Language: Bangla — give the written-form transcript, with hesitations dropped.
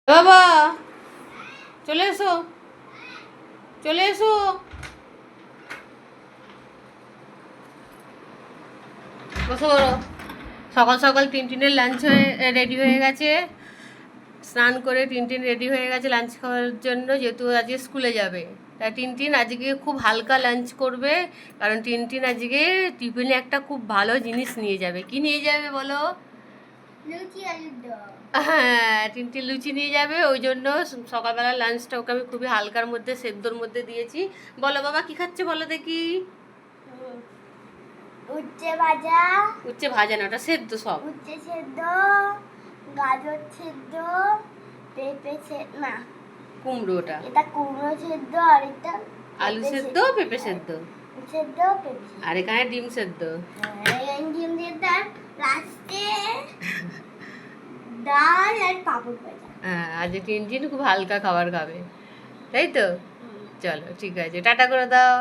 বাবা চলে এসো, চলে এসো। বসো বলো। সকাল সকাল টিনটিনের লাঞ্চ রেডি হয়ে গেছে। স্নান করে টিনটিন রেডি হয়ে গেছে লাঞ্চ খাওয়ার জন্য, যেহেতু আজকে স্কুলে যাবে। তা টিনটিন আজকে খুব হালকা লাঞ্চ করবে, কারণ টিনটিন আজকে টিফিনে একটা খুব ভালো জিনিস নিয়ে যাবে। কি নিয়ে যাবে বলো? লুচি আলুর দম। হ্যাঁ, টিনটিন লুচি নিয়ে যাবে, ওই জন্য সকালবেলা লাঞ্চটা ওকে আমি খুবই হালকার মধ্যে সেদ্ধর মধ্যে দিয়েছি। বলো বাবা কি খাচ্ছে বলো দেখি। উচ্ছে ভাজা। উচ্ছে ভাজা না, ওটা সেদ্ধ সব। উচ্ছে সেদ্ধ, গাজর সেদ্ধ, পেঁপে না কুমড়ো ওটা। এটা কুমড়ো সেদ্ধ, আর এটা আলু সেদ্ধ, পেঁপে সেদ্ধ, সেদ্ধ, পেঁপে আর এখানে ডিম সেদ্ধ। ডিম সেদ্ধ, আর লাস্টে ডাল আর পাপড় ভাজা। হ্যাঁ, আজ টিনটিন খুব হালকা খাবার খাবে, তাই তো? চলো ঠিক আছে, টাটা করে দাও।